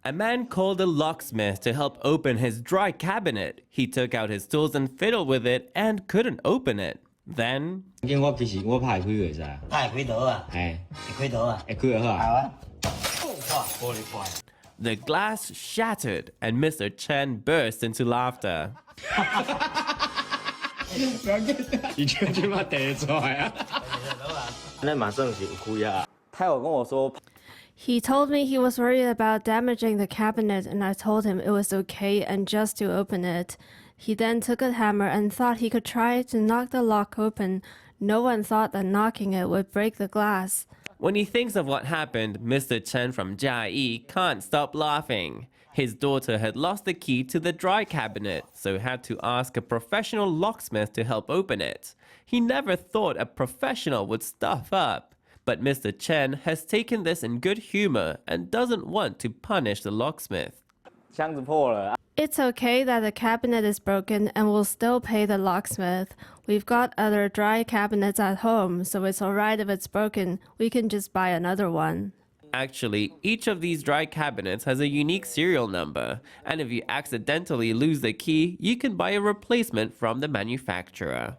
A man called a locksmith to help open his dry cabinet. He took out his tools and fiddled with it and couldn't open it. Then the glass shattered and Mr. Chen burst into laughter. He told me he was worried about damaging the cabinet and I told him it was okay and just to open it. He then took a hammer and thought he could try to knock the lock open. No one thought that knocking it would break the glass. When he thinks of what happened, Mr. Chen from Chiayi can't stop laughing. His daughter had lost the key to the dry cabinet, so had to ask a professional locksmith to help open it. He never thought a professional would stuff up. But Mr. Chen has taken this in good humor and doesn't want to punish the locksmith. It's okay that the cabinet is broken and we'll still pay the locksmith. We've got other dry cabinets at home, so it's alright if it's broken. We can just buy another one. Actually, each of these dry cabinets has a unique serial number, and if you accidentally lose the key, you can buy a replacement from the manufacturer.